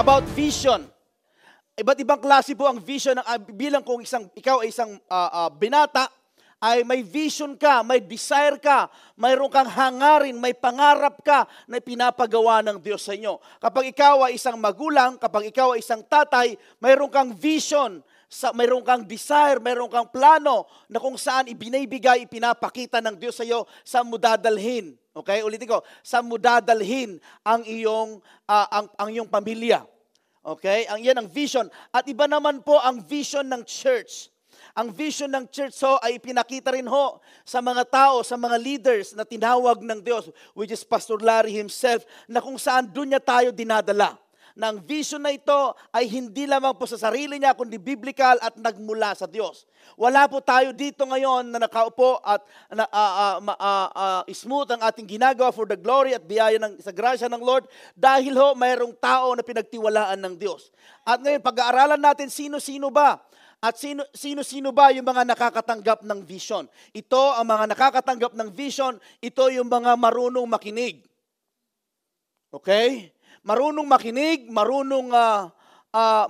about vision. Iba't ibang klase po ang vision bilang kung ikaw ay isang binata, ay may vision ka, may desire ka, mayroon kang hangarin, may pangarap ka na pinapagawa ng Diyos sa inyo. Kapag ikaw ay isang magulang, kapag ikaw ay isang tatay, mayroon kang vision, mayroon kang desire, mayroon kang plano na kung saan ibinibigay, ipinapakita ng Diyos sa iyo, saan mo dadalhin. Okay, ulitin ko, saan mo dadalhin ang iyong pamilya. Okay? Yan ang vision. At iba naman po ang vision ng church. Ang vision ng church ay ipinakita rin sa mga tao, sa mga leaders na tinawag ng Diyos, which is Pastor Larry himself, na kung saan doon niya tayo dinadala. Na ang vision na ito ay hindi lamang po sa sarili niya, kundi biblical at nagmula sa Diyos. Wala po tayo dito ngayon na nakaupo at smooth ang ating ginagawa for the glory at biyaya sa grasya ng Lord dahil mayroong tao na pinagtiwalaan ng Diyos. At ngayon, pag-aaralan natin sino-sino ba? At sino-sino ba yung mga nakakatanggap ng vision? Ito, ang mga nakakatanggap ng vision, ito yung mga marunong makinig. Okay? Marunong makinig, marunong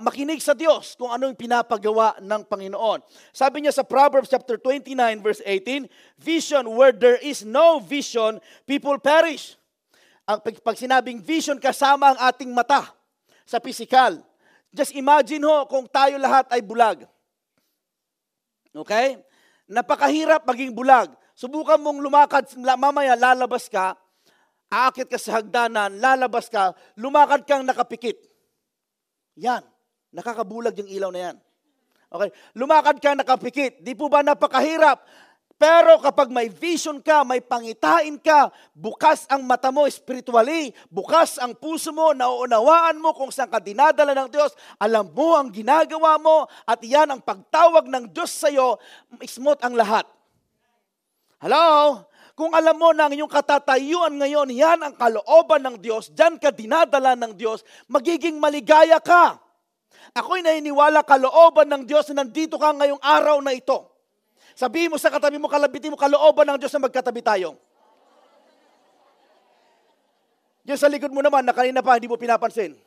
makinig sa Diyos kung ano yung pinapagawa ng Panginoon. Sabi niya sa Proverbs chapter 29 verse 18, vision, where there is no vision, people perish. Pag sinabing vision, kasama ang ating mata sa physical. Just imagine kung tayo lahat ay bulag. Okay? Napakahirap maging bulag. Subukan mong lumakad, mamaya lalabas ka, aakit ka sa hagdanan, lalabas ka, lumakad kang nakapikit. Yan. Nakakabulag yung ilaw na yan. Okay? Lumakad kang nakapikit. Di po ba napakahirap? Pero kapag may vision ka, may pangitain ka, bukas ang mata mo spiritually, bukas ang puso mo, nauunawaan mo kung saan ka dinadala ng Diyos, alam mo ang ginagawa mo, at yan ang pagtawag ng Diyos sa iyo, smooth ang lahat. Hello? Kung alam mo na ang iyong katatayuan ngayon, yan ang kalooban ng Diyos, dyan ka dinadala ng Diyos, magiging maligaya ka. Ako'y naniniwala kalooban ng Diyos na nandito ka ngayong araw na ito. Sabihin mo sa katabi mo, kalabitin mo, kalooban ng Diyos na magkatabi tayo. Diyan sa likod mo naman, na kanina pa, hindi mo pinapansin.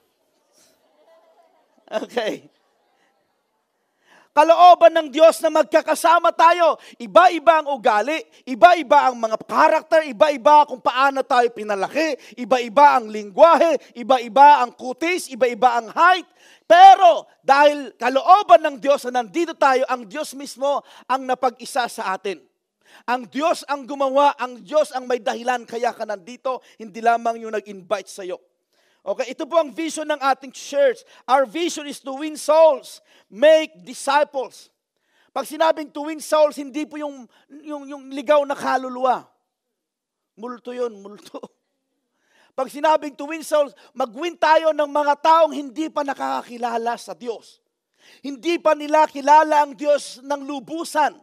Okay. Kalooban ng Diyos na magkakasama tayo. Iba-iba ang ugali, iba-iba ang mga karakter, iba-iba kung paano tayo pinalaki, iba-iba ang lingwahe, iba-iba ang kutis, iba-iba ang height. Pero dahil kalooban ng Diyos na nandito tayo, ang Diyos mismo ang napag-isa sa atin. Ang Diyos ang gumawa, ang Diyos ang may dahilan kaya ka nandito, hindi lamang yung nag-invite sa iyo. Okay, ito po ang vision ng ating church. Our vision is to win souls, make disciples. Pag sinabing to win souls, hindi po yung ligaw na kaluluwa. Multo yun, multo. Pag sinabing to win souls, mag-win tayo ng mga taong hindi pa nakakakilala sa Diyos. Hindi pa nila kilala ang Diyos ng lubusan.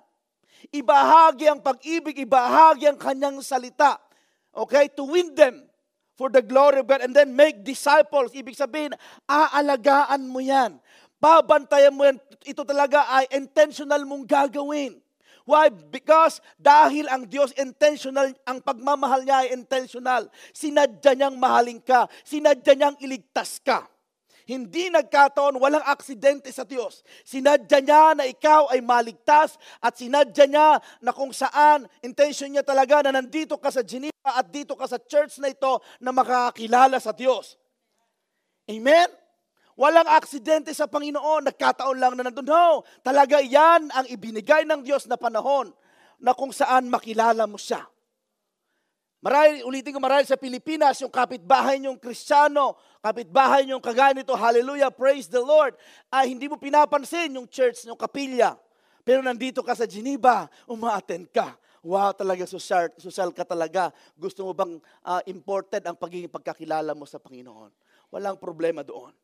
Ibahagi ang pag-ibig, ibahagi ang kanyang salita. Okay, to win them for the glory of God, and then make disciples. Ibig sabihin, aalagaan mo yan. Babantayan mo yan. Ito talaga ay intentional mong gagawin. Why? Because dahil ang Diyos intentional, ang pagmamahal niya ay intentional. Sinadya niyang mahalin ka. Sinadya niyang iligtas ka. Hindi nagkataon, walang aksidente sa Diyos. Sinadya niya na ikaw ay maligtas at sinadya niya na kung saan, intention niya talaga na nandito ka sa Geneva at dito ka sa church na ito na makakakilala sa Diyos. Amen? Walang aksidente sa Panginoon, nagkataon lang na nandun. No, talaga yan ang ibinigay ng Diyos na panahon na kung saan makilala mo siya. Marahil, ulitin ko, marahil sa Pilipinas, yung kapitbahay niyong Kristiyano, kapitbahay niyong kagaya nito, hallelujah, praise the Lord, ay hindi mo pinapansin yung church, yung kapilya. Pero nandito ka sa Geneva, uma-attend ka. Wow, talaga, social ka talaga. Gusto mo bang important ang pagiging pagkakilala mo sa Panginoon? Walang problema doon.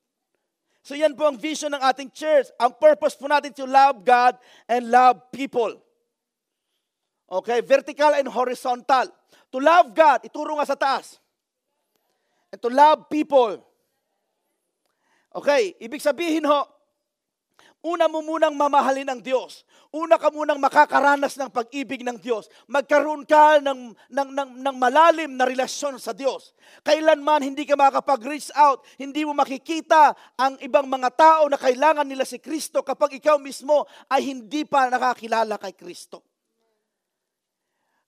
So yan po ang vision ng ating church. Ang purpose po natin to love God and love people. Okay, vertical and horizontal. To love God, ituro nga sa taas. And to love people. Okay, ibig sabihin Una mo munang mamahalin ang Diyos. Una ka munang makakaranas ng pag-ibig ng Diyos. Magkaroon ka ng malalim na relasyon sa Diyos. Kailanman hindi ka makakapag-reach out, hindi mo makikita ang ibang mga tao na kailangan nila si Kristo kapag ikaw mismo ay hindi pa nakakilala kay Kristo.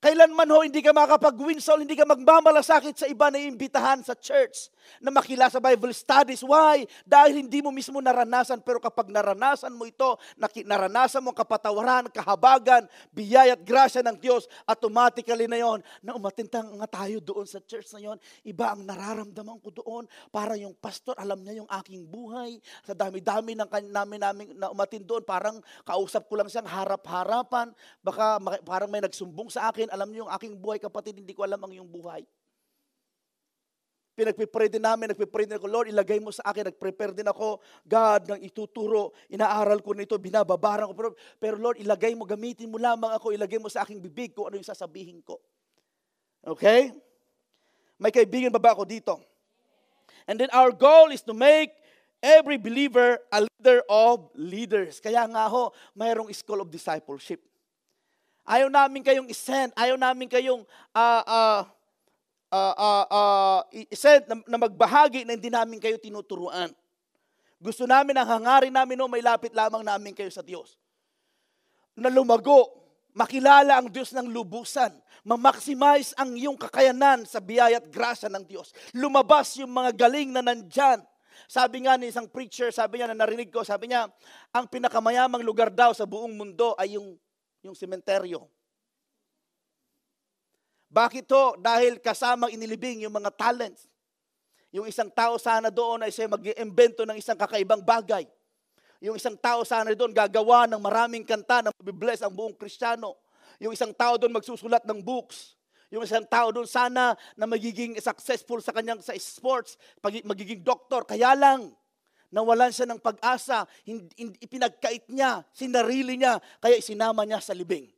Kailanman ho, hindi ka makakapag-win soul, hindi ka magmamalasakit sa iba na iimbitahan sa church na makilala sa Bible studies. Why? Dahil hindi mo mismo naranasan, pero kapag naranasan mo ito, naranasan mo kapatawaran, kahabagan, biyaya at grasya ng Diyos, automatically na yon, na umatintang nga tayo doon sa church na yon, iba ang nararamdaman ko doon, para yung pastor, alam niya yung aking buhay, sa dami-dami ng namin na umatin doon, parang kausap ko lang siyang harap-harapan, baka parang may nagsumbong sa akin, alam niyo yung aking buhay, kapatid, hindi ko alam ang iyong buhay. Nagpipray din ako, Lord, ilagay mo sa akin, nagprepare din ako, God, nang ituturo, inaaral ko nito, binababaran ko, pero Lord, ilagay mo, gamitin mo lamang ako, ilagay mo sa aking bibig kung ano yung sasabihin ko. Okay? May kaibigan ba ako dito? And then our goal is to make every believer a leader of leaders. Kaya nga ho, mayroong school of discipleship. Ayaw namin kayong isend, ayaw namin kayong isend na magbahagi na hindi namin kayo tinuturuan. Gusto namin, ang hangarin namin, may lapit lamang namin kayo sa Diyos. Na lumago, makilala ang Diyos ng lubusan, ma-maximize ang iyong kakayanan sa biyaya at grasya ng Diyos. Lumabas yung mga galing na nandyan. Sabi nga ni isang preacher, sabi niya na narinig ko, sabi niya, ang pinakamayamang lugar daw sa buong mundo ay yung sementeryo. Bakit to? Dahil kasamang inilibing yung mga talents. Yung isang tao sana doon ay siya mag-iimbento ng isang kakaibang bagay. Yung isang tao sana doon gagawa ng maraming kanta na mabibless ang buong Kristiyano. Yung isang tao doon magsusulat ng books. Yung isang tao doon sana na magiging successful sa kanyang sa sports, magiging doktor. Kaya lang, nawalan siya ng pag-asa, ipinagkait niya, sinarili niya, kaya isinama niya sa libing.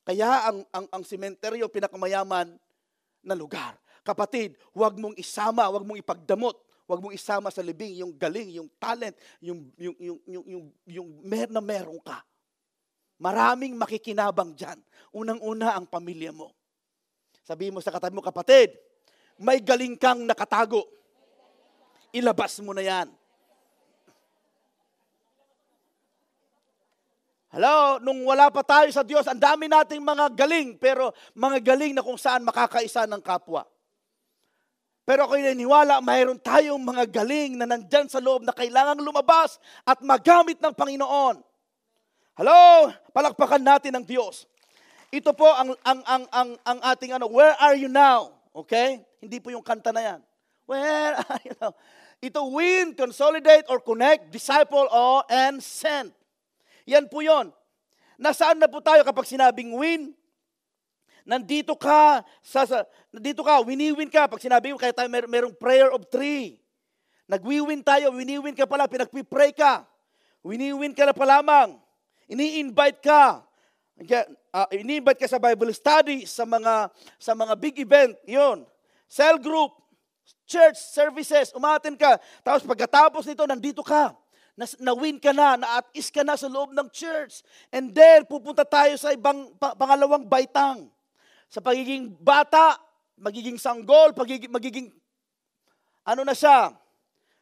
Kaya ang sementeryo, pinakamayaman na lugar. Kapatid, huwag mong isama, huwag mong ipagdamot, huwag mong isama sa libing yung galing, yung talent, yung meron ka. Maraming makikinabang dyan. Unang-una ang pamilya mo. Sabihin mo sa katabi mo, kapatid, may galing kang nakatago. Ilabas mo na yan. Hello, nung wala pa tayo sa Diyos, ang dami nating mga galing, pero mga galing na kung saan makakaisa ng kapwa. Pero ako naniniwala, mayroon tayong mga galing na nandyan sa loob na kailangang lumabas at magamit ng Panginoon. Hello, palakpakan natin ang Diyos. Ito po ang ating where are you now? Okay? Hindi po yung kanta na yan. Where are you now? Ito, win, consolidate, or connect, disciple, and send. Yan po yon. Nasaan na po tayo kapag sinabing win? Nandito ka, wini-win ka. Pag sinabi mo, kaya tayo merong prayer of 3. Nagwi-win tayo, wini-win ka pala, pinagpipray ka. Wini-win ka na pa lamang. Ini-invite ka. Ini-invite ka sa Bible study, sa mga big event, yon. Cell group, church services, umaten ka. Tapos pagkatapos nito, nandito ka. Na-win ka na, na-at-is ka na sa loob ng church. And then, pupunta tayo sa pangalawang baitang. Sa pagiging bata, magiging sanggol, magiging na siya,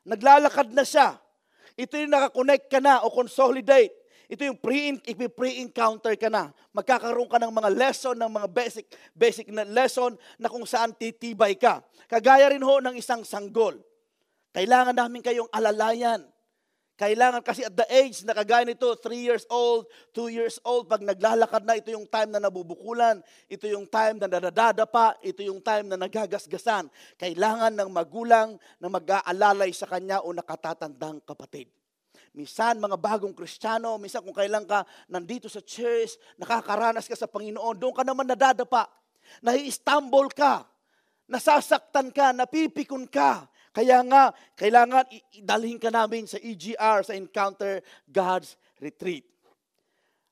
naglalakad na siya. Ito yung nakakonect ka na o consolidate. Ito yung pre-encounter ka na. Magkakaroon ka ng mga lesson, ng mga basic na lesson na kung saan titibay ka. Kagaya rin ho ng isang sanggol. Kailangan namin kayong alalayan. Kailangan kasi at the age na kagaya nito, 3 years old, 2 years old, pag naglalakad na, ito yung time na nabubukulan, ito yung time na nadadapa, ito yung time na nagagasgasan. Kailangan ng magulang na mag-aalalay sa kanya o nakatatandang kapatid. Minsan, mga bagong Kristiyano, minsan kung kailan ka nandito sa church, nakakaranas ka sa Panginoon, doon ka naman nadadapa, nai-stumble ka, nasasaktan ka, napipikon ka. Kaya nga, kailangan idalhin ka namin sa EGR, sa Encounter God's Retreat.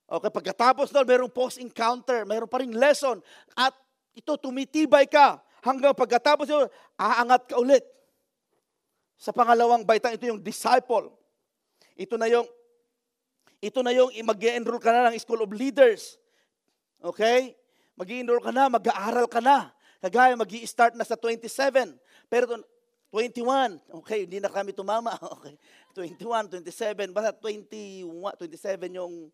Okay, pagkatapos doon, mayroong post-encounter, mayroong pa rin lesson. At ito, tumitibay ka. Hanggang pagkatapos doon, aangat ka ulit. Sa pangalawang baitang, ito yung disciple. Ito na yung Ito na yung mag-enroll ka na ng School of Leaders. Okay? Mag-enroll ka na, mag-aaral ka na. Kagaya, mag-i-start na sa 27. Pero 21. Okay, hindi na kami tumama. Okay. 21, 27. Basta 21, 27 yung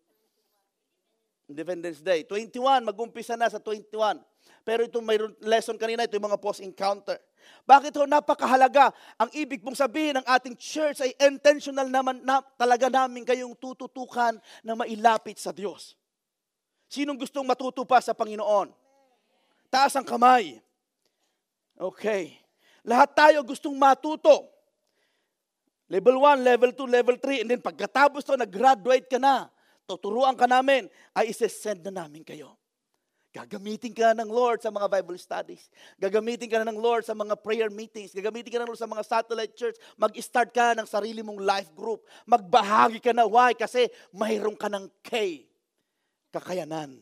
Independence Day. 21, mag-umpisa na sa 21. Pero ito mayroon lesson kanina, ito yung mga post-encounter. Bakit ho? Napakahalaga. Ang ibig pong sabihin ng ating church ay intentional naman na talaga namin kayong tututukan na mailapit sa Diyos. Sinong gustong matuto pa sa Panginoon? Taas ang kamay. Okay. Lahat tayo gustong matuto. Level 1, level 2, level 3. And then pagkatapos to, nag-graduate ka na. Tuturuan ka namin, ay isesend na namin kayo. Gagamitin ka ng Lord sa mga Bible studies. Gagamitin ka ng Lord sa mga prayer meetings. Gagamitin ka ng Lord sa mga satellite church. Mag-start ka ng sarili mong life group. Magbahagi ka na. Why? Kasi mayroon ka ng K. Kakayanan.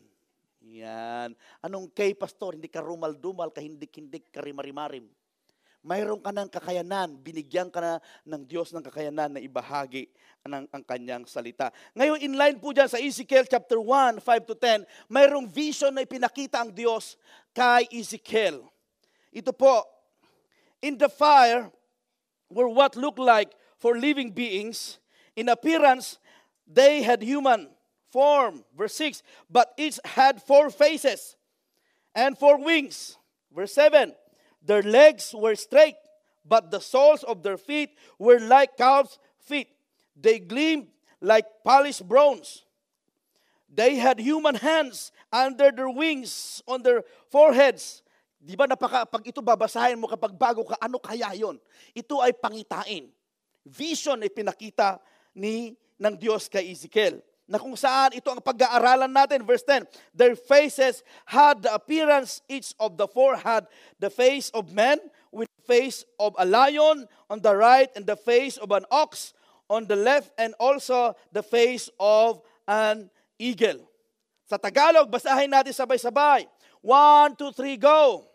Yan. Anong K, pastor? Hindi ka rumal-dumal, kahindik-hindik, karimarimarim. Mayroon ka ng kakayanan, binigyan ka na ng Diyos ng kakayanan na ibahagi ang kanyang salita. Ngayon, inline po dyan sa Ezekiel chapter 1, 5 to 10, mayroong vision na ipinakita ang Diyos kay Ezekiel. Ito po, in the fire were what looked like for living beings. In appearance, they had human form. Verse 6, but each had 4 faces and 4 wings. Verse 7, their legs were straight, but the soles of their feet were like calves' feet. They gleamed like polished bronze. They had human hands under their wings, on their foreheads. Di ba pag ito babasahin mo kapag bago ka, ano kaya yon? Ito ay pangitain. Vision ay pinakita ng Diyos kay Ezekiel. Na kung saan ito ang pag-aaralan natin. Verse 10, their faces had the appearance, each of the 4 had the face of man, with the face of a lion on the right, and the face of an ox on the left, and also the face of an eagle. Sa Tagalog, basahin natin sabay-sabay. 1, 2, 3, go!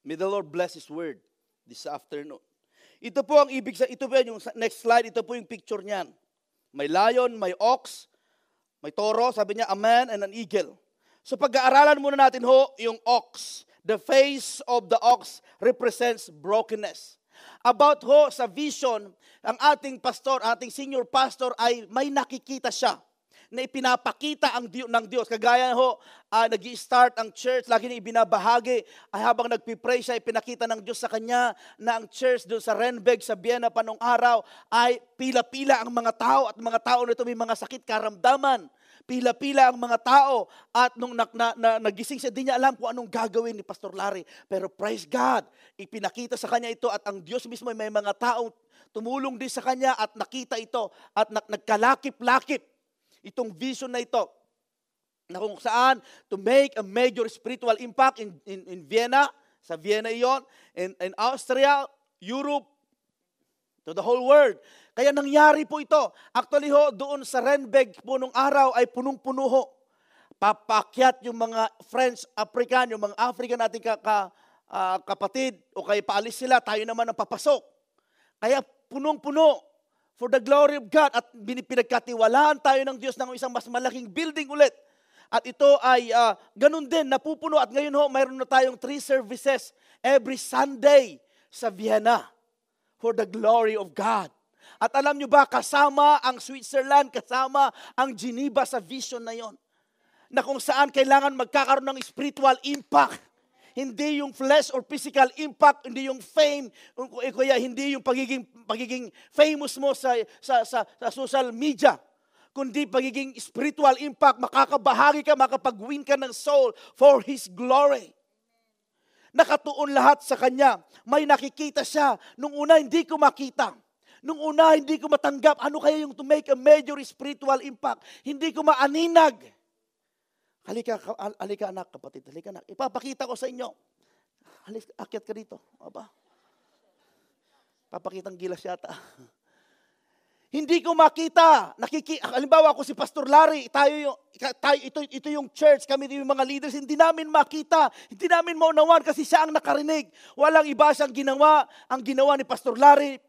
May the Lord bless His word this afternoon. Ito po ang ibig sabihin, ito po yung next slide, ito po yung picture niyan. May lion, may ox, may toro, sabi niya, a man and an eagle. So pag-aaralan muna natin ho, yung ox. The face of the ox represents brokenness. About ho sa vision, ang ating pastor, ating senior pastor ay may nakikita siya na ipinapakita ng Diyos. Kagaya ho, nag-i-start ang church, lagi niya ibinabahagi, ay habang nagpipray siya, ipinakita ng Diyos sa kanya na ang church doon sa Renbeg, sa Vienna pa nung araw, ay pila-pila ang mga tao, at mga tao nito may mga sakit karamdaman. Pila-pila ang mga tao, at nung nagising siya, di niya alam kung anong gagawin ni Pastor Larry. Pero praise God, ipinakita sa kanya ito, at ang Diyos mismo may mga taong tumulong din sa kanya, at nakita ito, at nagkalakip-lakip itong vision na ito, na kung saan to make a major spiritual impact in Vienna, sa Vienna iyon, in Austria, Europe, to the whole world. Kaya nangyari po ito. Actually ho, doon sa Renbeg po nung araw ay punong-puno ho. Papakyat yung mga French, African, yung mga African nating kapatid, o kaya paalis sila, tayo naman ang papasok. Kaya punong-puno. For the glory of God, at pinagkatiwalaan tayo ng Diyos ng isang mas malaking building ulit. At ito ay ganun din, napupuno. At ngayon ho, mayroon na tayong 3 services every Sunday sa Vienna for the glory of God. At alam nyo ba, kasama ang Switzerland, kasama ang Geneva sa vision na yon, na kung saan kailangan magkakaroon ng spiritual impact. Hindi yung flesh or physical impact, hindi yung fame, kaya hindi yung pagiging famous mo sa social media, kundi pagiging spiritual impact, makakabahagi ka, makapag-win ka ng soul for His glory. Nakatuon lahat sa Kanya. May nakikita siya. Nung una, hindi ko makita. Nung una, hindi ko matanggap. Ano kaya yung to make a major spiritual impact? Hindi ko maaninag. Halika anak, kapatid. Halika anak. Ipapakita ko sa inyo. Halika, akyat ka dito. Aba. Papakitang gilas yata. Hindi ko makita. Halimbawa ako si Pastor Larry, ito yung church, kami yung mga leaders, hindi namin makita, hindi namin maunawan kasi siya ang nakarinig. Walang iba siyang ginawa. Ang ginawa ni Pastor Larry,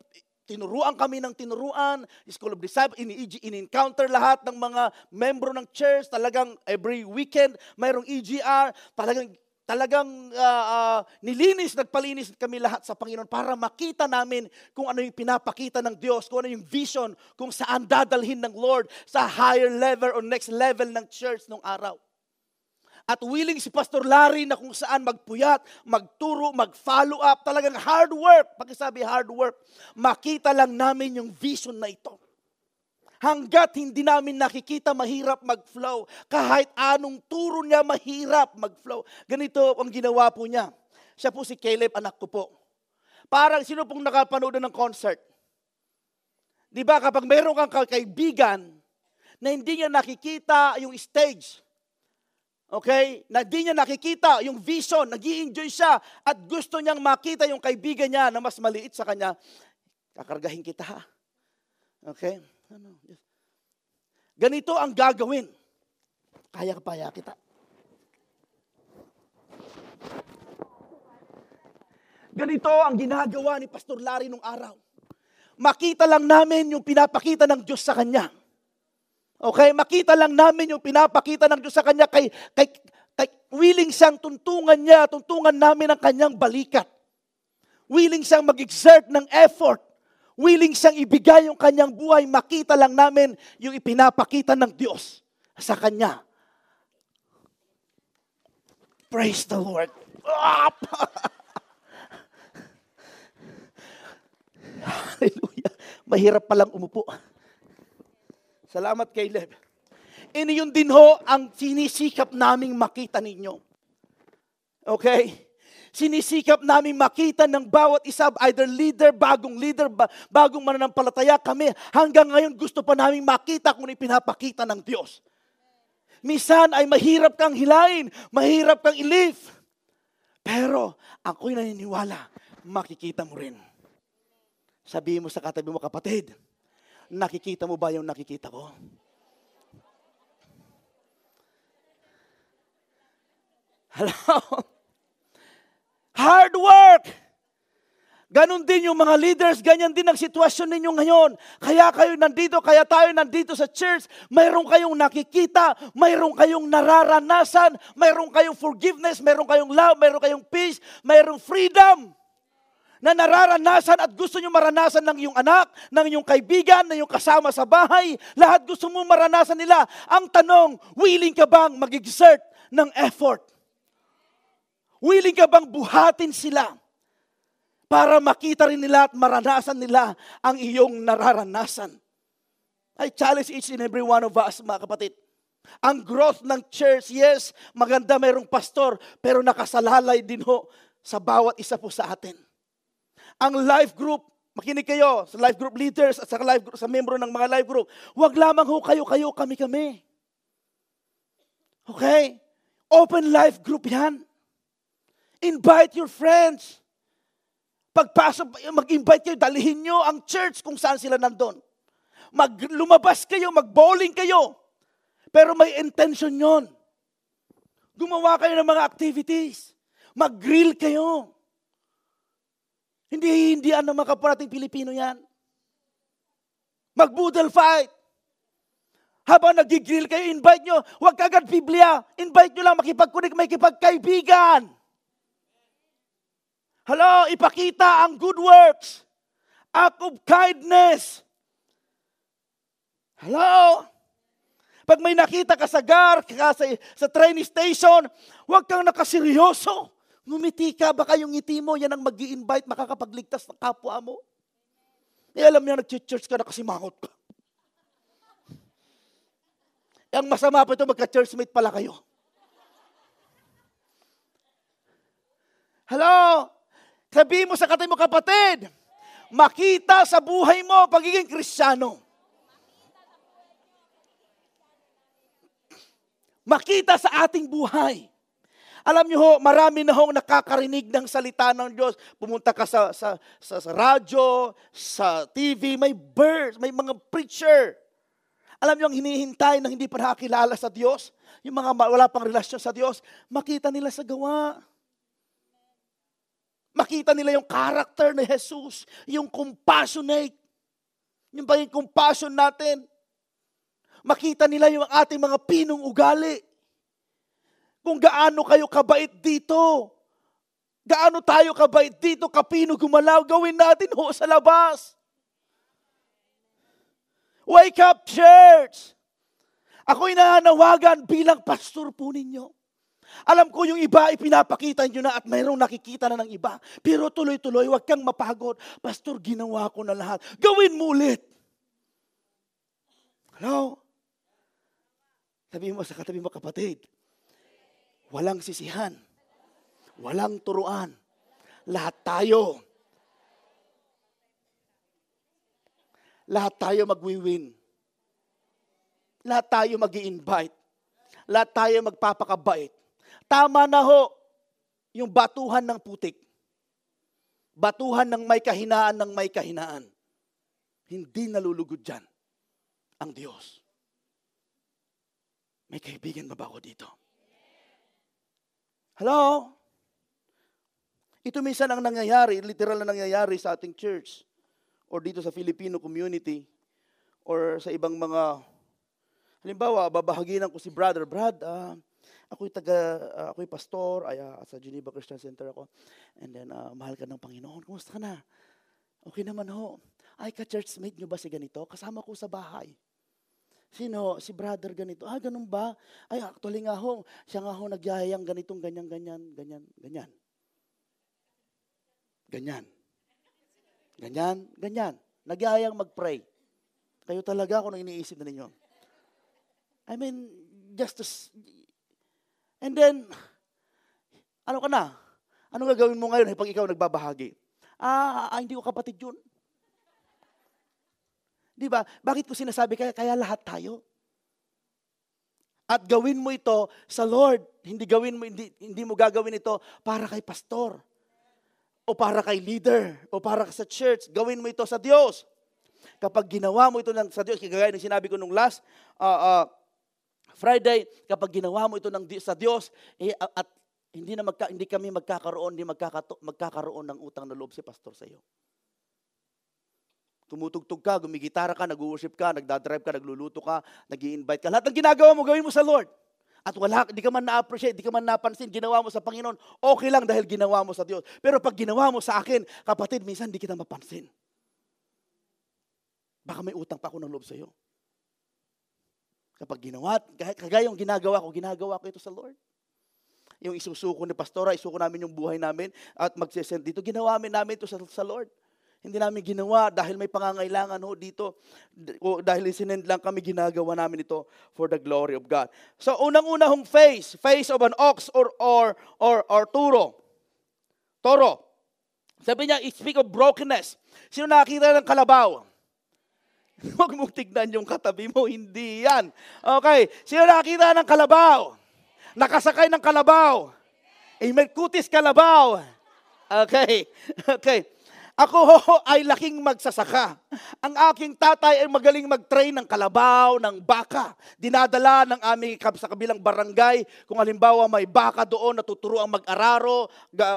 tinuruan kami ng tinuruan, School of Disciples, in-encounter lahat ng mga membro ng church, talagang every weekend, mayroong EGR, talagang nagpalinis kami lahat sa Panginoon para makita namin kung ano yung pinapakita ng Diyos, kung ano yung vision, kung saan dadalhin ng Lord sa higher level or next level ng church nung araw. At willing si Pastor Larry na kung saan magpuyat, magturo, mag-follow up, talagang hard work. Pakisabi hard work, makita lang namin yung vision na ito. Hanggat hindi namin nakikita, mahirap mag-flow. Kahit anong turo niya, mahirap mag-flow. Ganito ang ginawa po niya. Siya po si Caleb, anak ko po. Parang sino pong nakapanood ng concert? Di ba kapag meron kang kaibigan na hindi niya nakikita yung stage, okay? Na hindi niya nakikita yung vision, nag-i-enjoy siya at gusto niyang makita yung kaibigan niya na mas maliit sa kanya, kakargahin kita ha. Okay? Ganito ang gagawin. Kaya kita. Ganito ang ginagawa ni Pastor Larry nung araw. Makita lang namin yung pinapakita ng Diyos sa kanya. Okay? Makita lang namin yung pinapakita ng Diyos sa kanya kay willing siyang tuntungan namin ang kanyang balikat. Willing siyang mag-exert ng effort. Willing siyang ibigay yung kanyang buhay, makita lang namin yung ipinapakita ng Diyos sa kanya. Praise the Lord. Hallelujah. Mahirap palang umupo. Salamat, Caleb. Yun din ho ang sinisikap naming makita ninyo. Okay? Sinisikap namin makita ng bawat isa, either leader, bagong mananampalataya kami. Hanggang ngayon gusto pa namin makita kung ipinapakita ng Diyos. Minsan ay mahirap kang hilain, mahirap kang i-lift. Pero ako'y naniniwala, makikita mo rin. Sabihin mo sa katabi mo, kapatid, nakikita mo ba yung nakikita ko? Hello? Hard work. Ganon din yung mga leaders, ganyan din ang sitwasyon ninyo ngayon. Kaya kayo nandito, kaya tayo nandito sa church. Mayroon kayong nakikita, mayroon kayong nararanasan, mayroon kayong forgiveness, mayroon kayong love, mayroon kayong peace, mayroong freedom na nararanasan at gusto nyo maranasan ng iyong anak, ng iyong kaibigan, ng iyong kasama sa bahay. Lahat gusto mo maranasan nila. Ang tanong, willing ka bang mag-exert ng effort? Willing ka bang buhatin sila para makita rin nila at maranasan nila ang iyong nararanasan? I challenge each and every one of us, mga kapatid. Ang growth ng church, yes, maganda mayroong pastor, pero nakasalalay din ho sa bawat isa po sa atin. Ang life group, makinig kayo sa life group leaders at sa membro ng mga life group, huwag lamang ho kayo, kami. Okay? Open life group yan. Invite your friends. Pagpasok, mag-invite kayo, dalihin nyo ang church kung saan sila nandun. Lumabas kayo, mag-bowling kayo. Pero may intention yon. Gumawa kayo ng mga activities. Mag-grill kayo. Hindi ang mga kapwa nating Pilipino yan. Mag-boodle fight. Habang nag-grill kayo, invite nyo. Huwag kagad Biblia. Invite nyo lang makipag-connect, may kipagkaibigan. Hello, ipakita ang good works. Act of kindness. Hello? Pag may nakita ka sa sa train station, huwag kang nakaseryoso. Ngumiti ka, baka yung ngiti mo, yan ang mag-i-invite, makakapagligtas ng kapwa mo. Alam niya, nag-church ka, nakasimangot ka. Ang masama pa ito, magka-churchmate pala kayo. Hello? Sabihin mo sa katabi mo, kapatid, makita sa buhay mo pagiging Kristiyano. Makita sa ating buhay. Alam niyo ho, marami na hong nakakarinig ng salita ng Diyos. Pumunta ka sa radyo, sa TV, may mga preacher. Alam niyo ang hinihintay ng hindi pa nakakilala sa Diyos, yung mga wala pang relasyon sa Diyos, makita nila sa gawa. Makita nila yung character ni Jesus, yung compassionate. Yung ba yung compassion natin? Makita nila yung ating mga pinong ugali. Kung gaano kayo kabait dito. Gaano tayo kabait dito, kapino gumalaw, gawin natin ho sa labas. Wake up, church! Ako'y nananawagan bilang pastor po ninyo. Alam ko yung iba, ipinapakita nyo na at mayroong nakikita na ng iba. Pero tuloy-tuloy, huwag kang mapagod. Pastor, ginawa ko na lahat. Gawin mo ulit. Hello? Sabihin mo sa katabi mo, kapatid, walang sisihan. Walang turuan. Lahat tayo magwi-win. Lahat tayo mag-i-invite. Lahat tayo magpapakabait. Tama na ho yung batuhan ng putik. Batuhan ng may kahinaan. Hindi nalulugod dyan ang Diyos. May kaibigan ba ako dito? Hello? Ito minsan ang nangyayari, literal na nangyayari sa ating church or dito sa Filipino community or sa ibang mga, halimbawa, babahaginan ko si Brad, ako'y pastor, sa Geneva Christian Center ako. And then, mahal ka ng Panginoon. Kumusta ka na? Okay naman ho. Ay, ka-churchmate nyo ba si ganito? Kasama ko sa bahay. Sino? Si brother ganito. Ganun ba? Ay, actually nga ho, siya nga ho nagyayang ganitong ganyan. Nagyayang mag-pray. Kayo talaga kung iniisip na ninyo. I mean, and then, ano ka na? Ano gagawin mo ngayon pag ikaw nagbabahagi? Hindi ko kapatid yun. Di ba? Bakit ko sinasabi kaya lahat tayo? At gawin mo ito sa Lord. Hindi mo gagawin ito para kay pastor. O para kay leader. O para sa church. Gawin mo ito sa Diyos. Kapag ginawa mo ito sa Diyos, kagaya ng sinabi ko nung last Friday, kapag ginawa mo ito sa Diyos, at hindi kami magkakaroon ng utang na loob si pastor sa iyo. Tumutugtog ka, gumigitara ka, nag-worship ka, nagdadrive ka, nagluluto ka, nag-i-invite ka. Lahat ng ginagawa mo, gawin mo sa Lord. At di ka man na-appreciate, di ka man napansin, ginawa mo sa Panginoon, okay lang dahil ginawa mo sa Diyos. Pero pag ginawa mo sa akin, kapatid, minsan di kita mapansin. Baka may utang pa ako ng loob sa iyo. Kapag kagaya yung ginagawa ko ito sa Lord. Yung isusuko ni Pastora, isuko namin yung buhay namin at magsisend dito. Ginawa namin ito sa Lord. Hindi namin ginawa dahil may pangangailangan ho dito. O dahil isinend lang kami, ginagawa namin ito for the glory of God. So unang-una hong face of an ox or toro. Sabi niya, speak of brokenness. Sino nakakita ng kalabaw? Huwag mong tignan yung katabi mo, hindi yan. Okay, sino nakakita ng kalabaw? Nakasakay ng kalabaw. May kutis kalabaw. Okay. Ako ay laking magsasaka. Ang aking tatay ay magaling mag-train ng kalabaw, ng baka. Dinadala ng aming sa kabilang barangay. Kung halimbawa may baka doon, natuturuan mag-araro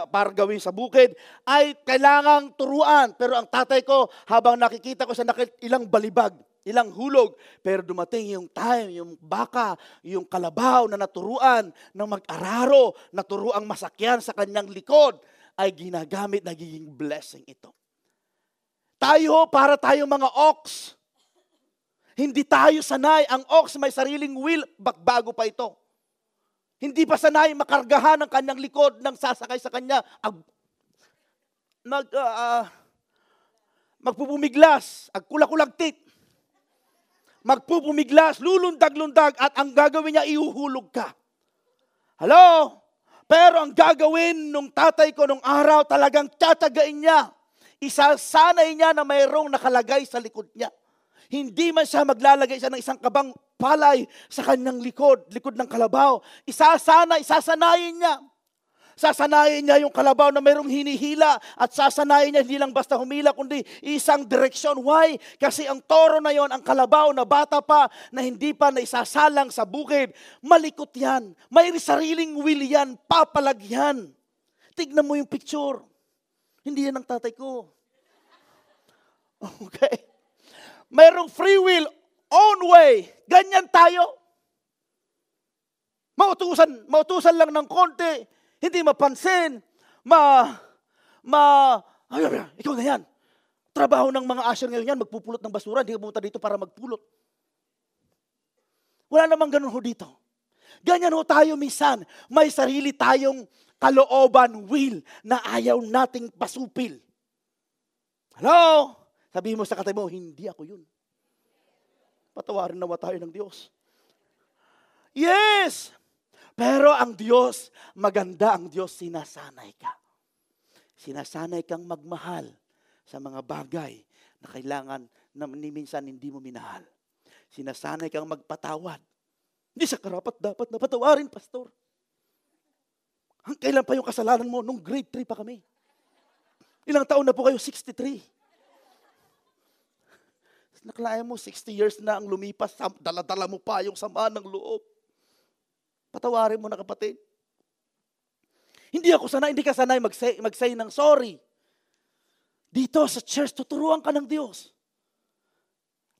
para gawin sa bukid, ay kailangang turuan. Pero ang tatay ko, habang nakikita ko sa ilang balibag, ilang hulog, pero dumating yung time, yung baka, yung kalabaw na naturuan ng mag-araro, naturuang masakyan sa kanyang likod, ay ginagamit, nagiging blessing ito. Para tayo mga ox. Hindi tayo sanay. Ang ox may sariling will, bago pa ito. Hindi pa sanay makargahan ng kanyang likod nang sasakay sa kanya. Magpupumiglas, agkulak-kulagtit. Magpupumiglas, lulundag-lundag, at ang gagawin niya, ihuhulog ka. Hello? Pero ang gagawin nung tatay ko nung araw, talagang tatagain niya. Isasanay niya na mayroong nakalagay sa likod niya. Hindi man siya maglalagay siya ng isang kabang palay sa kanyang likod ng kalabaw. Isasanayin niya. Sasanayin niya yung kalabaw na mayroong hinihila at sasanayin niya hindi lang basta humila kundi isang direksyon. Why? Kasi ang toro na yon, ang kalabaw na bata pa na hindi pa naisasalang sa bukid, malikot yan. May sariling will yan, papalag yan. Tignan mo yung picture. Hindi yan ang tatay ko. Okay? Mayroong free will, own way. Ganyan tayo. Mautusan lang ng konti. Hindi mapansin, ikaw na yan. Trabaho ng mga usher ngayon yan, magpupulot ng basura, hindi ka pumunta dito para magpulot. Wala namang ganun ho dito. Ganyan ho tayo minsan, may sarili tayong kalooban, will, na ayaw nating pasupil. Hello? Sabihin mo sa katay mo, hindi ako yun. Patawarin naman tayo ng Diyos. Yes! Pero ang Diyos, maganda ang Diyos, sinasanay ka. Sinasanay kang magmahal sa mga bagay na kailangan na minsan hindi mo minahal. Sinasanay kang magpatawad. Hindi sa karapat dapat na patawarin, pastor. Kailan pa yung kasalanan mo? Nung grade 3 pa kami. Ilang taon na po kayo? 63. Nakalaya mo, 60 years na ang lumipas, dala-dala mo pa yung sama ng loob. Patawarin mo na kapatid. Hindi ka sanay mag-say ng sorry. Dito sa church, tuturuan ka ng Diyos.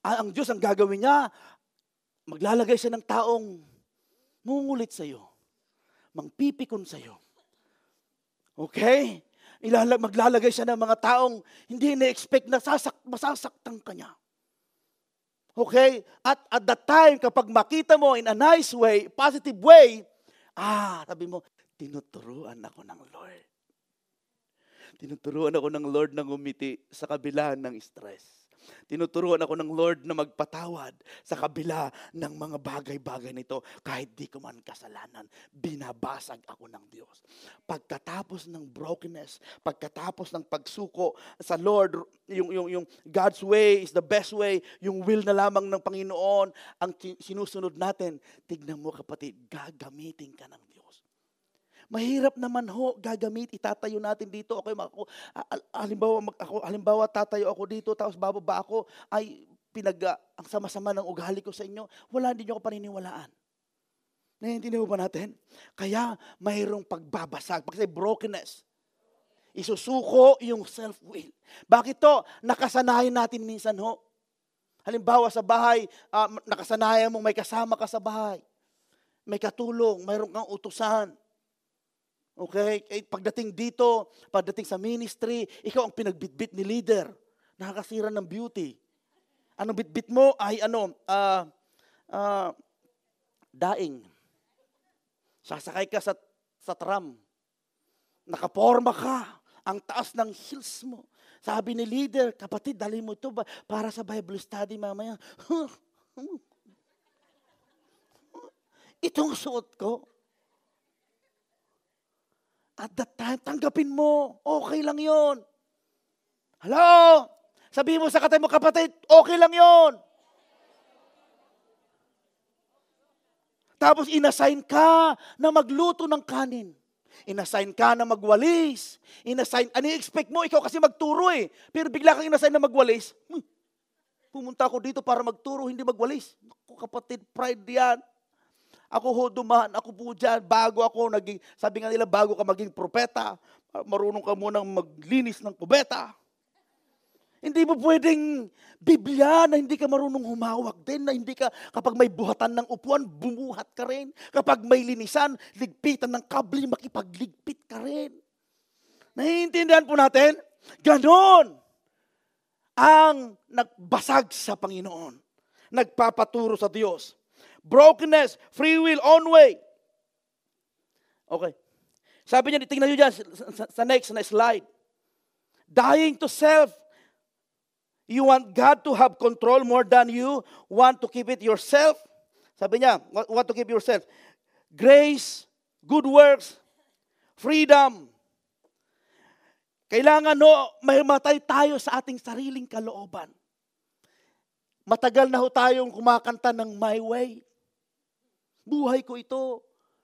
Ang Diyos, ang gagawin niya, maglalagay siya ng taong mungulit sa iyo. Mangpipikon sa iyo. Okay? Maglalagay siya ng mga taong hindi na-expect na masasaktan ka niya. Okay? At that time, kapag makita mo in a nice way, positive way, sabi mo, tinuturuan ako ng Lord. Tinuturuan ako ng Lord na ngumiti sa kabila ng stress. Tinuturuan ako ng Lord na magpatawad sa kabila ng mga bagay-bagay nito. Kahit di ko man kasalanan, binabasag ako ng Diyos. Pagkatapos ng brokenness, pagkatapos ng pagsuko sa Lord, yung God's way is the best way, yung will na lamang ng Panginoon, ang sinusunod natin, tignan mo kapatid, gagamitin ka ng Diyos. Mahirap naman ho, itatayo natin dito. Okay, halimbawa tatayo ako dito, tapos bababa ako, ang sama-sama ng ugali ko sa inyo, hindi nyo ko paniniwalaan. Naiintindihan ba natin? Kaya mayroong pagbabasag, kasi brokenness. Isusuko yung self-will. Bakit to? Nakasanayan natin minsan ho. Halimbawa sa bahay, nakasanayan mong may kasama ka sa bahay. May katulong, mayroong kang utusan. Okay? Pagdating dito, pagdating sa ministry, ikaw ang pinagbitbit ni leader. Nakakasira ng beauty. Anong bitbit mo ay daing. Sasakay ka sa tram. Nakaporma ka. Ang taas ng heels mo. Sabi ni leader, kapatid, dali mo ito para sa Bible study mamaya. Itong suot ko. At that time, tanggapin mo. Okay lang yon. Hello? Sabihin mo sa katay mo, kapatid, okay lang yon. Tapos inassign ka na magluto ng kanin. Inassign ka na magwalis. Expect mo, ikaw kasi magturo eh. Pero bigla kang inassign na magwalis. Pumunta ako dito para magturo, hindi magwalis. Naku, kapatid, pride yan. Ako dumaan ako po dyan, sabi nga nila, bago ka maging propeta, marunong ka munang maglinis ng kubeta. Hindi mo pwedeng Biblia na hindi ka marunong humawak din, na hindi ka, kapag may buhatan ng upuan, bumuhat ka rin. Kapag may linisan, ligpitan ng kabli, makipagligpit ka rin. Naiintindihan po natin? Ganon ang nagbasag sa Panginoon. Nagpapaturo sa Diyos. Brokenness, free will, own way. Okay. Sabi niya, tingnan niyo dyan sa next na slide. Dying to self. You want God to have control more than you want to keep it yourself. Sabi niya, want to keep yourself. Grace, good works, Freedom. Kailangan may matay tayo sa ating sariling kalooban. Matagal na tayong kumakanta ng my way. Buhay ko ito.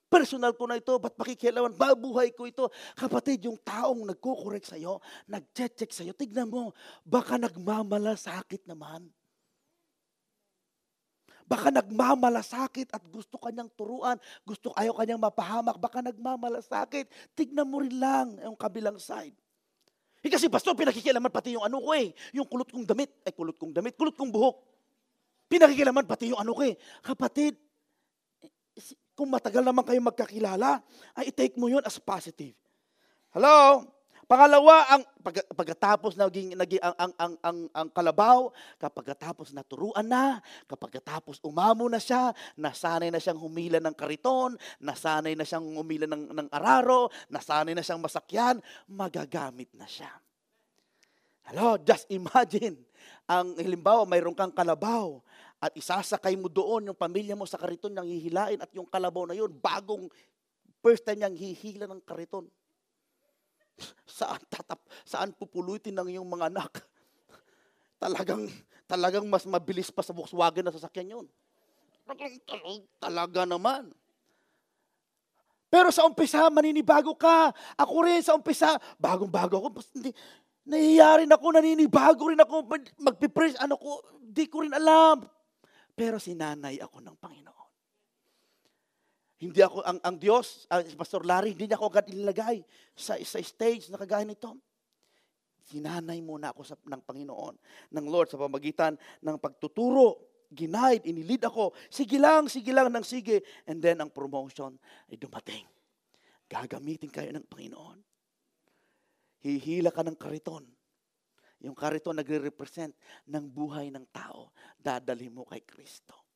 Personal ko na ito. Ba't pakikialaman? Buhay ko ito. Kapatid, yung taong nagkukorek sa'yo, nag-check sa'yo, tignan mo, baka nagmamalasakit naman. Baka nagmamalasakit at gusto kanyang turuan, ayaw kanyang mapahamak, baka nagmamalasakit. Tignan mo rin lang yung kabilang side. Kasi pastor, pinakikialaman pati yung ano ko yung kulot kong damit, kulot kong buhok. Pinakikialaman pati yung ano ko Kapatid, kung matagal naman kayo magkakilala, ay i-take mo yun as positive. Hello? Pangalawa, pagkatapos ang kalabaw, kapagkatapos naturuan na, kapagkatapos umamo na siya, nasanay na siyang humila ng kariton, nasanay na siyang humila ng araro, nasanay na siyang masakyan, magagamit na siya. Hello, just imagine, halimbawa mayroon kang kalabaw at isasakay mo doon yung pamilya mo sa kariton niyang hihilain at yung kalabaw na yun, bagong first time niyang hihila ng kariton. Saan pupulutin ng iyong mga anak? Talagang mas mabilis pa sa Volkswagen na sasakyan yun. Talaga naman. Pero sa umpisa, maninibago ka. Ako rin sa umpisa, bagong-bago ako. Nahihiya rin ako, naninibago rin ako. Magpipreach, di ko rin alam. Pero sinanay ako ng Panginoon. Hindi ako, ang Diyos, Pastor Larry, hindi niya ako agad inilagay sa stage na kagaya nito. Sinanay muna ako ng Panginoon, ng Lord, sa pamagitan ng pagtuturo, ginaid, inilid ako, sige lang, ng sige. And then ang promotion ay dumating. Gagamitin kayo ng Panginoon. Hihila ka ng kariton. Yung kariton nagre-represent ng buhay ng tao. Dadalhin mo kay Kristo.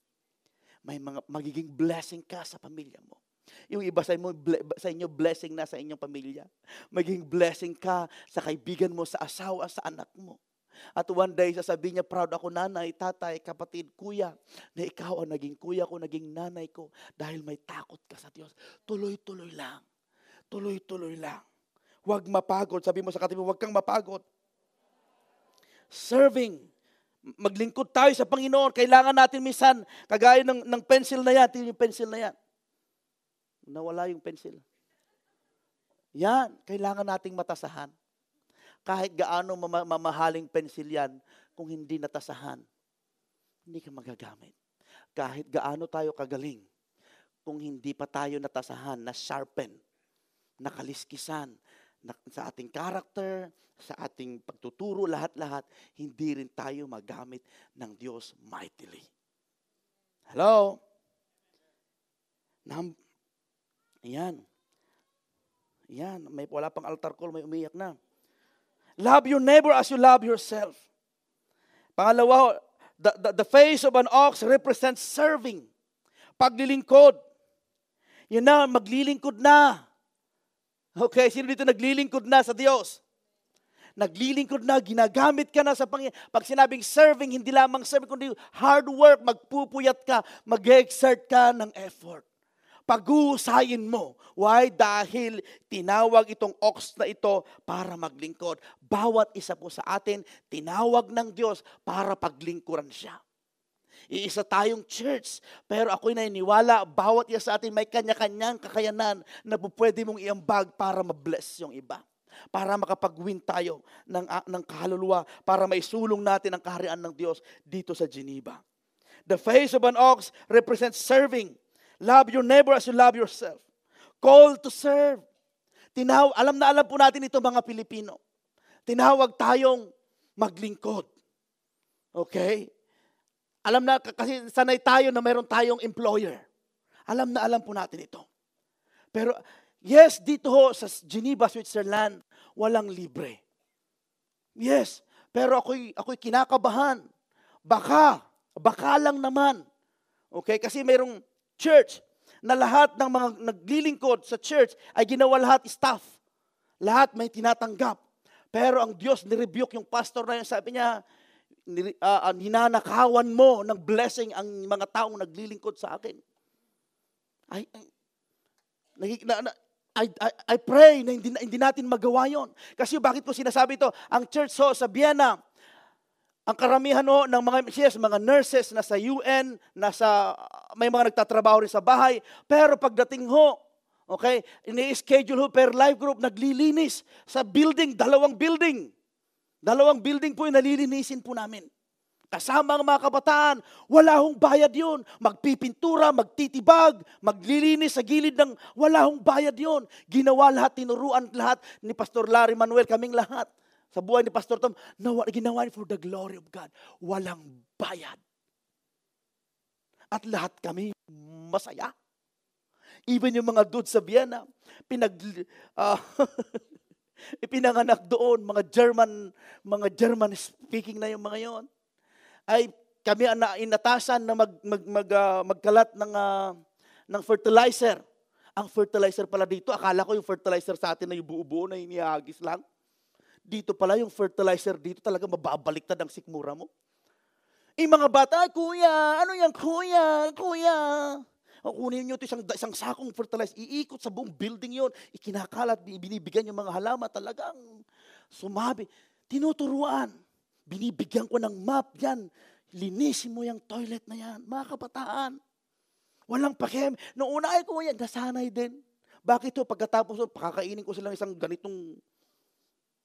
Magiging blessing ka sa pamilya mo. Yung iba sa inyo, blessing na sa inyong pamilya. Magiging blessing ka sa kaibigan mo, sa asawa, sa anak mo. At one day, sasabihin niya, proud ako nanay, tatay, kapatid, kuya, na ikaw ang naging kuya ko, naging nanay ko, dahil may takot ka sa Diyos. Tuloy-tuloy lang. Tuloy-tuloy lang. Huwag mapagod. Sabi mo sa katabi mo, huwag kang mapagod. Serving. Maglingkod tayo sa Panginoon. Kailangan natin minsan, kagaya ng pencil na yan, tingnan yung pencil na yan. Nawala yung pencil. Yan, kailangan nating matasahan. Kahit gaano mamahaling pencil yan, kung hindi natasahan, hindi ka magagamit. Kahit gaano tayo kagaling, kung hindi pa tayo natasahan, na-sharpen, nakaliskisan, sa ating character, sa ating pagtuturo, lahat-lahat, hindi rin tayo magamit ng Diyos mightily. Hello? Yan. Wala pang altar call, may umiyak na. Love your neighbor as you love yourself. Pangalawa, the face of an ox represents serving. Paglilingkod. Yun na, maglilingkod na. Okay, sino dito naglilingkod na sa Diyos? Naglilingkod na, ginagamit ka na sa Panginoon. Pag sinabing serving, hindi lamang serving, kundi hard work, magpupuyat ka, mag-exert ka ng effort. Pag-uusayin mo. Why? Dahil tinawag itong ox na ito para maglingkod. Bawat isa po sa atin, tinawag ng Diyos para paglingkuran siya. Iisa tayong church, pero ako'y naniniwala, bawat isa sa atin may kanya-kanyang kakayanan na pwede mong iambag para ma-bless yung iba. Para makapag-win tayo ng kaluluwa, para maisulong natin ang kaharian ng Diyos dito sa Geneva. The face of an ox represents serving. Love your neighbor as you love yourself. Call to serve. Alam na alam po natin ito mga Pilipino. Tinawag tayong maglingkod. Okay? Alam na, kasi sanay tayo na mayroon tayong employer. Alam na alam po natin ito. Pero, yes, dito sa Geneva, Switzerland, walang libre. Yes, pero ako'y kinakabahan. Baka lang naman. Okay, kasi mayroong church na lahat ng mga naglilingkod sa church ay ginawa lahat staff. Lahat may tinatanggap. Pero ang Diyos nirebuke yung pastor na yun, sabi niya, hinanakawan mo ng blessing ang mga taong naglilingkod sa akin. I pray na hindi natin magawa yon. Kasi bakit ko sinasabi ito? Ang church sa Vienna, ang karamihan ng mga nurses nasa UN, may mga nagtatrabaho rin sa bahay, pero pagdating okay, ini-schedule per life group, naglilinis sa building, dalawang building po yung nalilinisin po namin. Kasama ang mga kabataan, wala hong bayad yun. Magpipintura, magtitibag, maglilinis sa gilid ng wala hong bayad yun. Ginawa lahat, tinuruan lahat ni Pastor Larry Manuel, kaming lahat. Sa buhay ni Pastor Tom, ginawa for the glory of God. Walang bayad. At lahat kami masaya. Even yung mga dudes sa Vienna, ipinanganak doon, mga German speaking na yung mga yon. Ay kami inatasan na magkalat ng fertilizer. Ang fertilizer pala dito, akala ko yung fertilizer sa atin na yung buo-buo na inihagis lang. Dito pala yung fertilizer dito talaga mababaliktad ang sikmura mo. Mga bata, kuya, ano yan, kuya? O kunin nyo ito isang sakong fertilizer, iikot sa buong building yon, ikinakalat, binibigyan yung mga halaman, talagang sumabi. Tinuturuan. Binibigyan ko ng map yan. Linisin mo yung toilet na yan. Mga kabataan. Walang pakialam. Noong una ay kuya, nasanay din. Bakit ito? Pagkatapos, pakakainin ko silang isang ganitong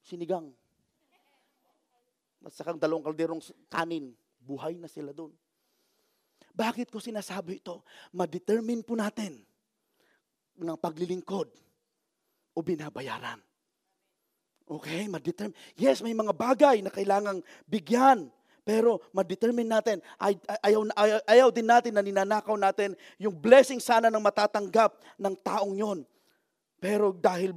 sinigang. At sakang 2 kalderong kanin. Buhay na sila doon. Bakit ko sinasabi ito? Ma-determine po natin ng paglilingkod o binabayaran. Okay, ma-determine. Yes, may mga bagay na kailangang bigyan. Pero ma-determine natin, ayaw din natin na ninanakaw natin yung blessing sana ng matatanggap ng taong yon. Pero dahil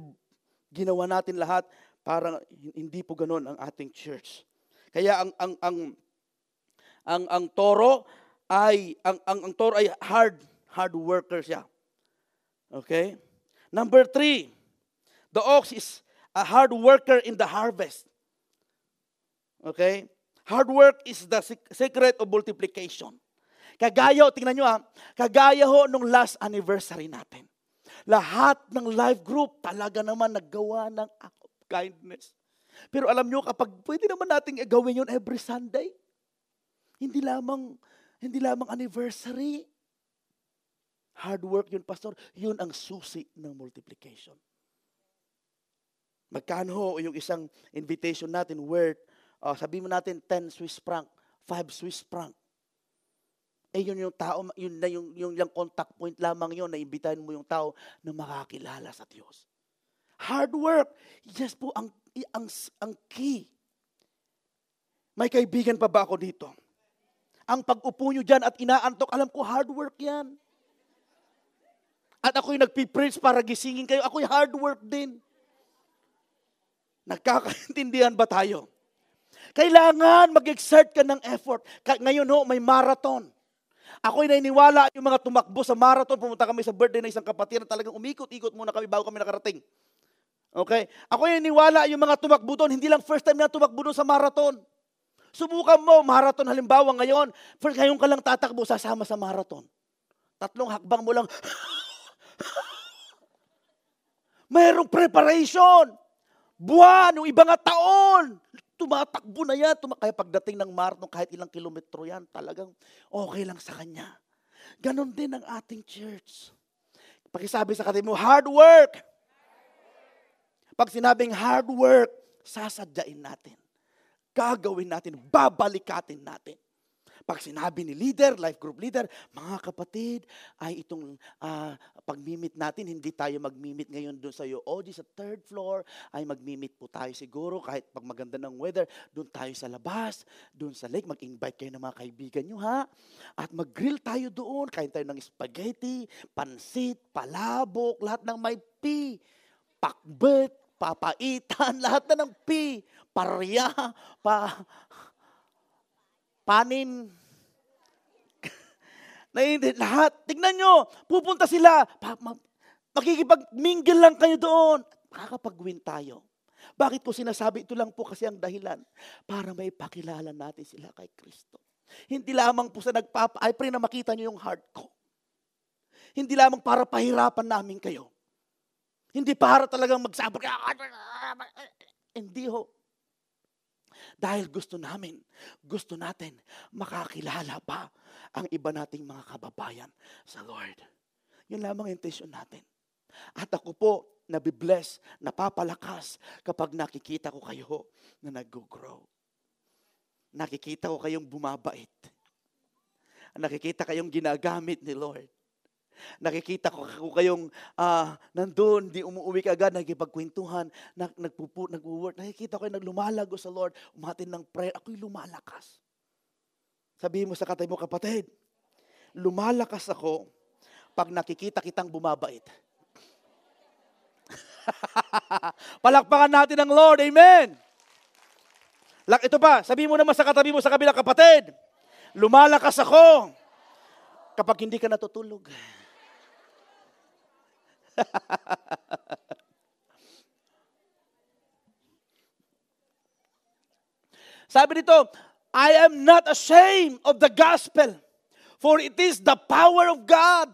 ginawa natin lahat, parang hindi po ganoon ang ating church. Kaya ang toro ay hard worker siya. Okay? Number 3, the ox is a hard worker in the harvest. Okay? Hard work is the secret of multiplication. Tingnan nyo kagaya nung last anniversary natin. Lahat ng life group talaga naman naggawa ng act of kindness. Pero alam nyo, kapag pwede naman nating gawin yun every Sunday, hindi lamang anniversary. Hard work yun, pastor. Yun ang susi ng multiplication. Magkano yung isang invitation natin worth, sabihin mo natin 10 Swiss franc, 5 Swiss franc. Yun yung tao, yung contact point lamang yun, na imbitahin mo yung tao na makakilala sa Diyos. Hard work, yes po, ang key. May kaibigan pa ba ako dito? Ang pag-upo nyo dyan at inaantok, alam ko hard work yan. At ako'y nagpipreach para gisingin kayo, ako'y hard work din. Nagkakaintindihan ba tayo? Kailangan mag-exert ka ng effort. Ngayon may marathon. Ako'y naniniwala yung mga tumakbo sa marathon. Pumunta kami sa birthday ng isang kapatid na talagang umikot-ikot muna kami bago kami nakarating. Okay? Ako'y naniniwala yung mga tumakbo doon. Hindi lang first time na tumakbo doon sa marathon. Subukan mo, marathon halimbawa ngayon. Ngayon ka lang tatakbo, sasama sa marathon. 3 hakbang mo lang. Mayroong preparation. Buwan, yung iba nga taon, tumatakbo na yan. Kaya pagdating ng marathon, kahit ilang kilometro yan, talagang okay lang sa kanya. Ganon din ang ating church. Pakisabi sa kanila mo, hard work. Pag sinabing hard work, sasadyain natin. Gagawin natin, babalikatin natin. Pag sinabi ni leader, life group leader, mga kapatid, ay itong pag-meet natin, hindi tayo mag-meet ngayon doon sa UOG sa 3rd floor, ay mag-meet po tayo siguro kahit pag maganda ng weather, doon tayo sa labas, doon sa lake, mag-invite kayo ng mga kaibigan nyo ha, at mag-grill tayo doon, kain tayo ng spaghetti, pansit, palabok, lahat ng may P, pakbet, papaitan, lahat na ng P, parya, panin. Lahat. Tignan nyo. Pupunta sila. Makikipag-mingle lang kayo doon. Makakapag-win tayo. Bakit ko sinasabi? Ito lang po kasi ang dahilan. Para may pakilala natin sila kay Kristo. Hindi lamang po sa I pray na makita nyo yung heart ko. Hindi lamang para pahirapan namin kayo. Hindi para talagang magsabi. Hindi ho. Dahil gusto natin makakilala pa ang iba nating mga kababayan sa Lord. Yun lamang ang intensyon natin. At ako po, nabibless, napapalakas kapag nakikita ko kayo na nag-grow. Nakikita ko kayong bumabait. Nakikita kayong ginagamit ni Lord. Nakikita ko kayong nandun, di umuwi ka agad, nagkipagkwentuhan, nag-work. Nakikita ko kayong naglumalago sa Lord, umatin ng prayer. Ako'y lumalakas. Sabihin mo sa katabi mo, kapatid, lumalakas ako pag nakikita kitang bumabait. Palakpakan natin ang Lord. Amen. Ito pa, sabihin mo naman sa katabi mo sa kabilang, kapatid, lumalakas ako kapag hindi ka natutulog. Sabi dito, I am not ashamed of the gospel, for it is the power of God.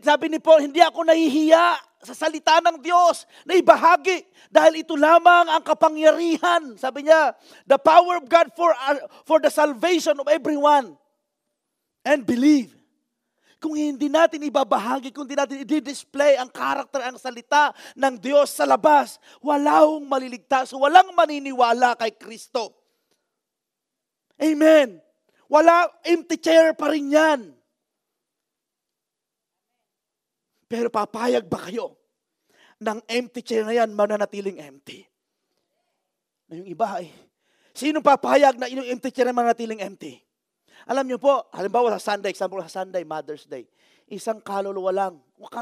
Sabi ni Paul, hindi ako nahihiya sa salita ng Diyos na ibahagi dahil ito lamang ang kapangyarihan. Sabi niya, the power of God for the salvation of everyone. And believe. Kung hindi natin ibabahagi, kung hindi natin i-display ang karakter, ang salita ng Diyos sa labas, walang maliligtas, walang maniniwala kay Kristo. Amen. Wala, empty chair pa rin yan. Pero papayag ba kayo ng empty chair na yan mananatiling empty? Na yung iba ay, sino papayag na yung empty chair na mananatiling empty? Alam niyo po, halimbawa sa Sunday, example sa Sunday, Mother's Day, isang kaluluwa lang,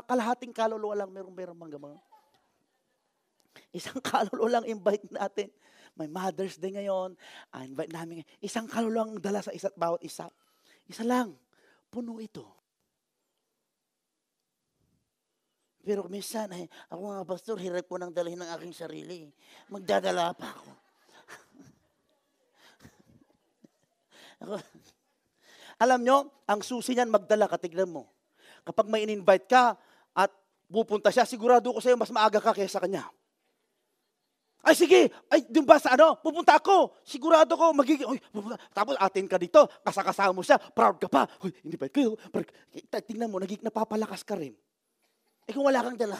kalahating kaluluwa lang, meron mga isang kaluluwa lang invite natin. May Mother's Day ngayon, invite namin, isang kaluluwa lang dala sa isa't bawat isa. Isa lang, puno ito. Pero minsan, ako nga pastor, hirap ko nang dalhin ng aking sarili. Magdadala pa ako. Alam nyo, ang susi niyan magdala ka, tignan mo. Kapag may in-invite ka at pupunta siya, sigurado ko sa'yo mas maaga ka kaysa kanya. Ay sige, dun ba sa pupunta ako. Sigurado ko, pupunta. Tapos atin ka dito, kasakasama mo siya, proud ka pa. Invite kayo. Tingnan mo, napapalakas ka rin. Kung wala kang dala.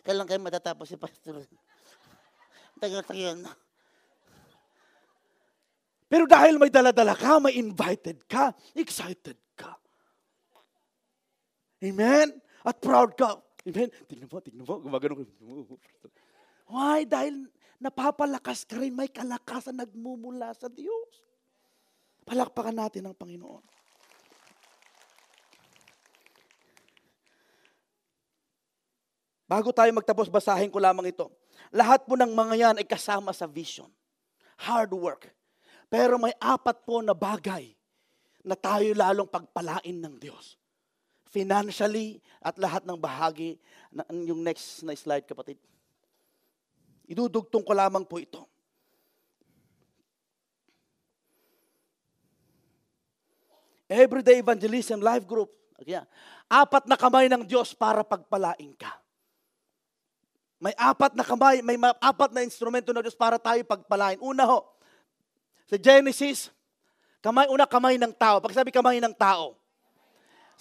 Kailan kayo matatapos si pastor? Tagal-tagal na. Pero dahil may dala-dala ka, may invited ka, excited ka. Amen? At proud ka. Amen? Tignan mo, gumagano. Why? Dahil napapalakas ka rin, may kalakasan nagmumula sa Diyos. Palakpakan natin ang Panginoon. Bago tayo magtapos, basahin ko lamang ito. Lahat po ng mga yan ay kasama sa vision. Hard work. Pero may 4 po na bagay na tayo lalong pagpalain ng Diyos. Financially at lahat ng bahagi. Yung next na slide, kapatid. Idudugtong ko lamang po ito. Everyday Evangelism Life Group. 4 na kamay ng Diyos para pagpalain ka. May 4 na kamay, may 4 na instrumento ng Diyos para tayo pagpalain. Una ho, sa Genesis, kamay ng tao. Pag sabi kamay ng tao.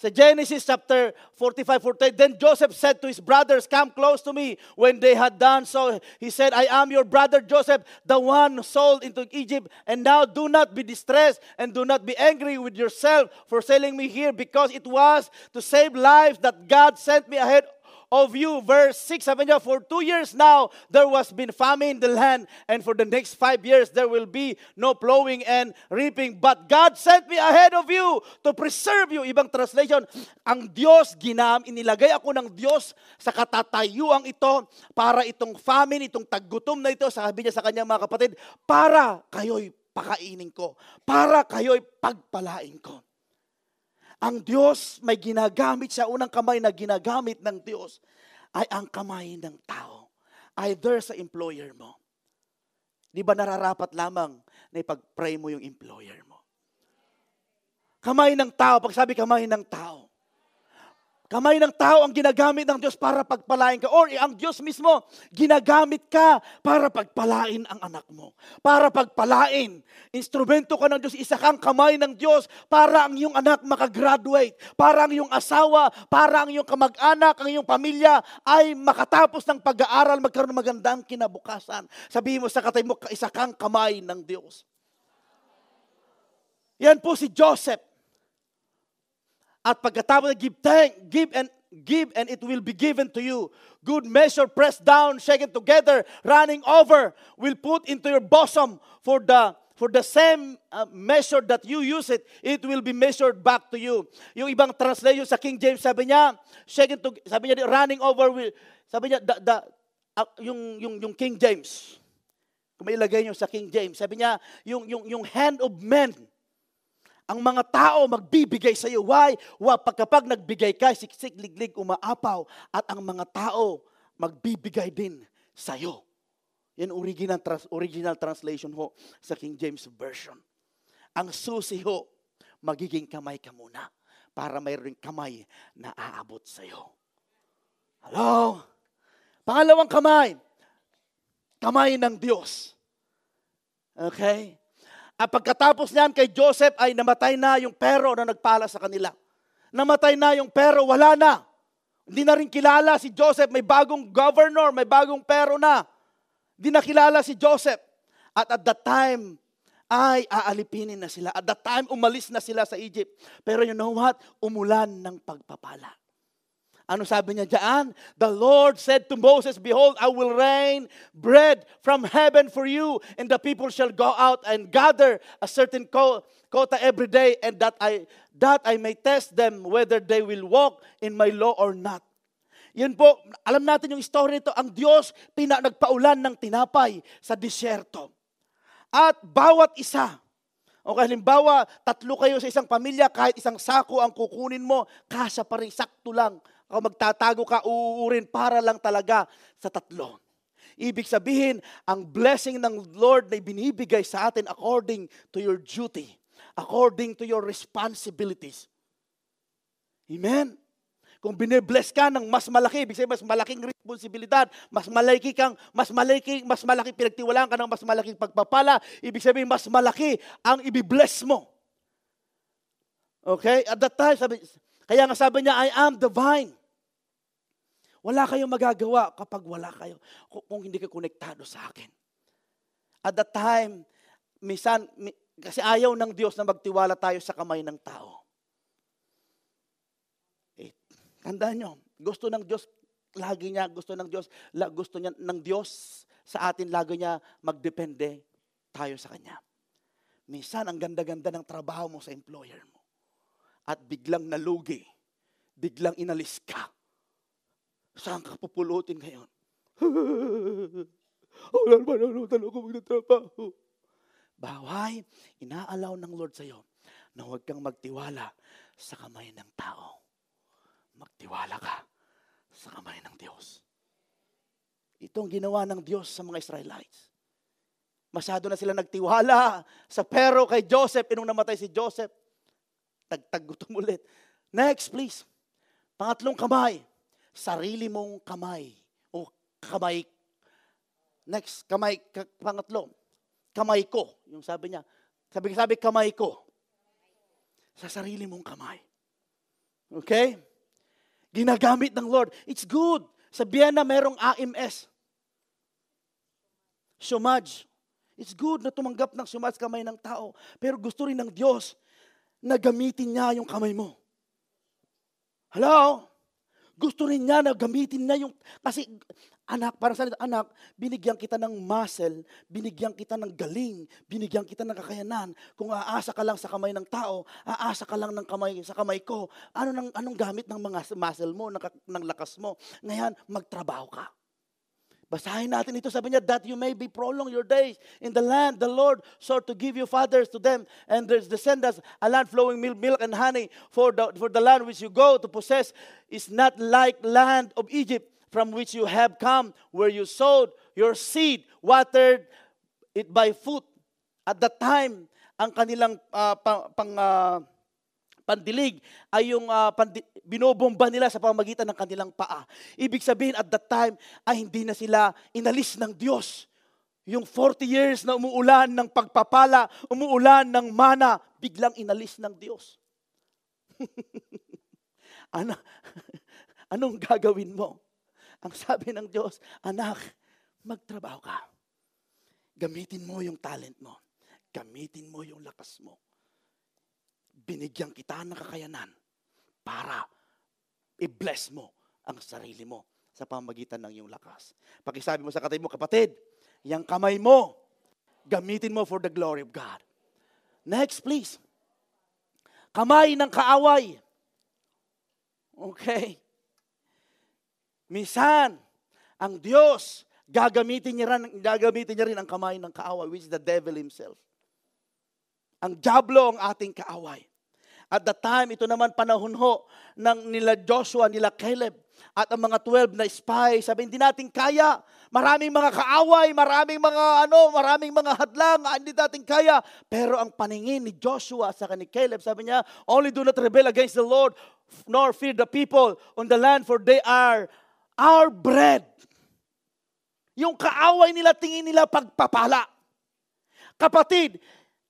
Sa Genesis chapter 45, 48, then Joseph said to his brothers, come close to me. When they had done so, he said, I am your brother Joseph, the one sold into Egypt. And now do not be distressed and do not be angry with yourself for selling me here, because it was to save lives that God sent me ahead of you. Verse 6, sabi niya, for 2 years now, there was been famine in the land, and for the next 5 years, there will be no plowing and reaping. But God sent me ahead of you to preserve you. Ibang translation, ang Diyos, inilagay ako ng Diyos sa katatayuang ito para itong famine, itong taggutom na ito, sabi niya sa kanyang mga kapatid, para kayo'y pakainin ko, para kayo'y pagpalain ko. Ang Diyos may ginagamit siya, unang kamay na ginagamit ng Diyos ay ang kamay ng tao. Either sa employer mo. Di ba nararapat lamang na ipag-pray mo yung employer mo? Kamay ng tao, pag sabi kamay ng tao. Kamay ng tao ang ginagamit ng Diyos para pagpalain ka. Or ang Diyos mismo, ginagamit ka para pagpalain ang anak mo. Para pagpalain. Instrumento ka ng Diyos, isa kang kamay ng Diyos para ang iyong anak makagraduate. Para ang iyong asawa, para ang iyong kamag-anak, ang iyong pamilya ay makatapos ng pag-aaral, magkaroon ng magandang kinabukasan. Sabihin mo sa katay mo, isa kang kamay ng Diyos. Yan po si Joseph. At pagkatapos na give and it will be given to you. Good measure, pressed down, shaken together, running over, will put into your bosom for the same measure that you use it, it will be measured back to you. Yung ibang translation sa King James, sabi niya, sabi niya, running over, sabi niya, yung King James, kung may ilagay niyo sa King James, sabi niya, yung hand of men, ang mga tao magbibigay sa iyo. Why? Kapag nagbigay ka, siksik, liglig, umaapaw. At ang mga tao magbibigay din sa iyo. Yan original translation ho sa King James Version. Ang susi ho, magiging kamay ka muna para mayroong kamay na aabot sa iyo. Hello? Pangalawang kamay, kamay ng Diyos. Okay? At pagkatapos niyan kay Joseph ay namatay na yung pero na nagpala sa kanila. Namatay na yung pero, wala na. Hindi na rin kilala si Joseph, may bagong governor, may bagong pero na. Hindi na kilala si Joseph. At that time, ay aalipinin na sila. At that time, umalis na sila sa Egypt. Pero you know what? Umulan ng pagpapala. Ano sabi niya dyan? The Lord said to Moses, behold, I will rain bread from heaven for you, and the people shall go out and gather a certain quota every day, and that I may test them whether they will walk in my law or not. Yun po, alam natin yung story nito. Ang Diyos nagpaulan ng tinapay sa disyerto. At bawat isa, okay, halimbawa, 3 kayo sa isang pamilya, kahit isang sako ang kukunin mo, kasya pa rin, sakto lang. Kung magtatago ka, uuurin para lang talaga sa 3. Ibig sabihin, ang blessing ng Lord na binibigay sa atin according to your duty, according to your responsibilities. Amen? Kung binibless ka ng mas malaki, ibig sabihin mas malaking responsibilidad, mas malaki pinagtiwalaan ka ng mas malaking pagpapala, ibig sabihin mas malaki ang ibibless mo. Okay? At that time, kaya nga sabi niya, I am the vine. Wala kayong magagawa kapag wala kayo, kung hindi ka konektado sa akin. At that time, kasi ayaw ng Diyos na magtiwala tayo sa kamay ng tao. Tandaan nyo, gusto ng Diyos sa atin, lagi niya magdepende tayo sa Kanya. Minsan, ang ganda-ganda ng trabaho mo sa employer mo. At biglang nalugi, biglang inalis ka. Saan ka pupulutin ngayon? Wala naman ako magtatrabaho. Baway, inaalaw ng Lord sa'yo na huwag kang magtiwala sa kamay ng tao. Magtiwala ka sa kamay ng Diyos. Itong ginawa ng Diyos sa mga Israelites. Masyado na sila nagtiwala sa pero kay Joseph. Nung namatay si Joseph, tagtag-gutom ulit. Next, please. Pangatlong kamay. Sarili mong kamay. O kamay. Next, kamay. Pangatlo. Kamay ko. Yung sabi niya. Sabi kamay ko. Sa sarili mong kamay. Okay? Ginagamit ng Lord. It's good. Sabihan na merong AMS. Shumaj. It's good na tumanggap ng shumaj kamay ng tao. Pero gusto rin ng Diyos na gamitin niya yung kamay mo. Hello? Gusto rin niya na gamitin niya yung, kasi anak, parang sa anak, binigyan kita ng muscle, binigyan kita ng galing, binigyan kita ng kakayanan. Kung aasa ka lang sa kamay ng tao, aasa ka lang sa kamay ko, anong gamit ng mga muscle mo, ng lakas mo? Ngayon, magtrabaho ka. Basahin natin ito, sabi niya, that you may be prolong your days in the land the Lord sought to give you fathers to them, and there's descendants, a land flowing milk and honey, for the land which you go to possess is not like land of Egypt, from which you have come, where you sowed your seed, watered it by foot. At that time, ang kanilang pandilig ay yung binobomba nila sa pamamagitan ng kanilang paa. Ibig sabihin at that time ay hindi na sila inalis ng Diyos. Yung 40 years na umuulan ng pagpapala, umuulan ng mana, biglang inalis ng Diyos. Anong gagawin mo? Ang sabi ng Diyos, anak, magtrabaho ka. Gamitin mo yung talent mo. Gamitin mo yung lakas mo. Binigyan kita ng kakayanan para i-bless mo ang sarili mo sa pamamagitan ng iyong lakas. Pakisabi mo sa katabi mo, kapatid, yung kamay mo, gamitin mo for the glory of God. Next, please. Kamay ng kaaway. Okay. Minsan, ang Diyos, gagamitin niya rin ang kamay ng kaaway, which is the devil himself. Ang diablo ang ating kaaway. At the time, ito naman panahon ho ng nila Joshua, nila Caleb, at ang mga 12 na spies, sabi, hindi natin kaya. Maraming mga kaaway, maraming mga hadlang, hindi natin kaya. Pero ang paningin ni Joshua sa ni Caleb, sabi niya, only do not rebel against the Lord, nor fear the people on the land, for they are our bread. Yung kaaway nila, tingin nila pagpapala. Kapatid,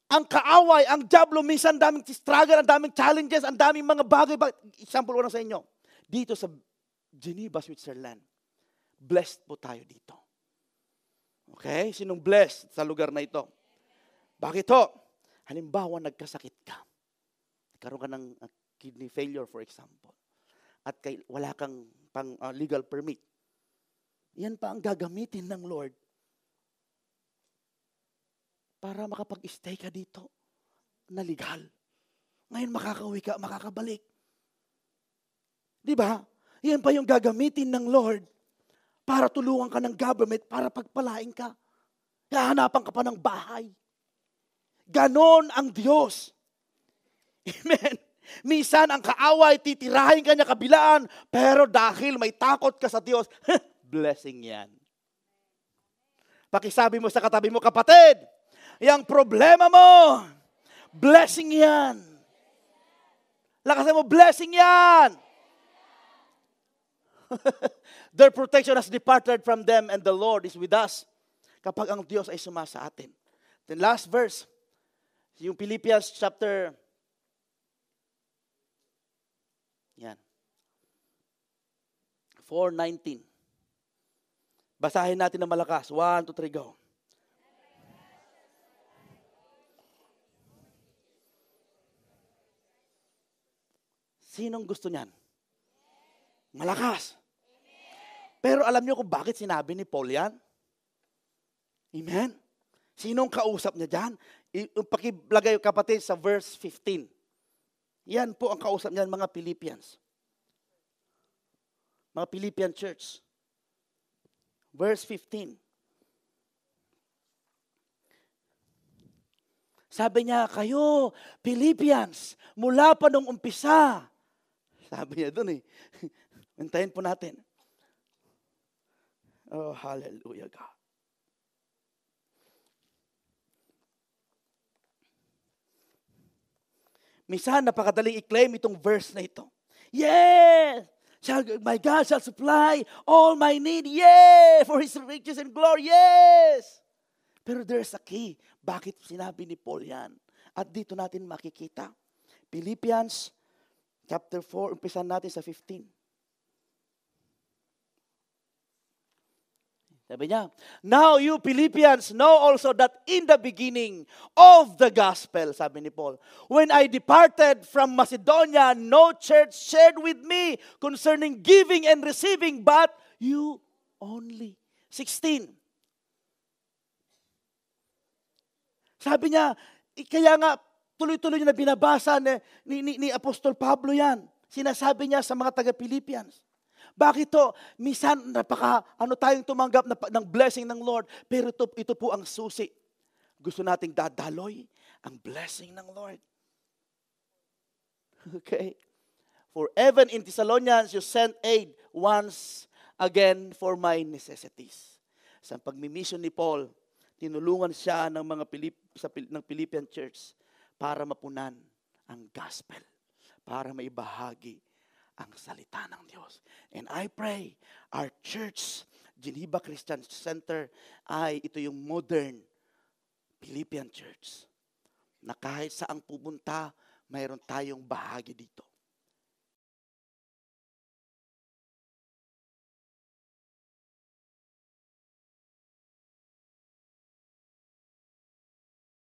ang kaaway, ang diablo, minsan daming struggle, ang daming challenges, ang daming mga bagay. Example ko lang sa inyo. Dito sa Geneva, Switzerland, blessed po tayo dito. Okay? Sinong blessed sa lugar na ito? Bakit ho? Halimbawa, nagkasakit ka. Karoon ka ng kidney failure, for example. At wala kang legal permit. Yan pa ang gagamitin ng Lord para makapag-stay ka dito na legal. Ngayon makakauwi ka, makakabalik. Di ba? Yan pa yung gagamitin ng Lord para tulungan ka ng government, para pagpalain ka. Hahanapan ka pa ng bahay. Ganon ang Diyos. Amen. Minsan ang kaaway, titirahin ka niya kabilaan, pero dahil may takot ka sa Diyos, blessing yan. Pakisabi mo sa katabi mo, kapatid, yung problema mo, blessing yan. Lakasan mo, blessing yan. Their protection has departed from them and the Lord is with us. Kapag ang Diyos ay sumasa atin. Then last verse, yung Philippians chapter, yan, 4:19. Basahin natin ng malakas. 1, 2, 3, go. Sinong gusto niyan? Malakas. Pero alam niyo kung bakit sinabi ni Paul yan? Amen? Sinong kausap niya dyan? Pakilagay kapatid sa verse 15. Yan po ang kausap niyan, mga Philippians. Mga Philippian church. Verse 15. Sabi niya, kayo, Philippians, mula pa nung umpisa. Sabi niya doon eh. Hintayin po natin. Oh, hallelujah God. Minsan, napakadaling i-claim itong verse na ito. Yes! My God shall supply all my need. Yes! For His riches and glory. Yes! Pero there's a key. Bakit sinabi ni Paul yan? At dito natin makikita. Philippians chapter 4, umpisan natin sa 15. Sabi niya, now you Philippians know also that in the beginning of the gospel, sabi ni Paul, when I departed from Macedonia, no church shared with me concerning giving and receiving, but you only. 16. Sabi niya, kaya nga tuloy-tuloy niya na binabasa ni Apostol Pablo yan. Sinasabi niya sa mga taga-Philippians. Bakit to? Minsan, tayong tumanggap ng blessing ng Lord, pero ito po ang susi. Gusto nating dadaloy ang blessing ng Lord. Okay? For even in Thessalonians, you sent aid once again for my necessities. Sa pagmimission ni Paul, tinulungan siya ng mga ng Philippian church para mapunan ang gospel. para maibahagi ang salita ng Diyos. And I pray our church, Geneva Christian Center, ay ito yung modern Philippine Church na kahit saang pupunta, mayroon tayong bahagi dito.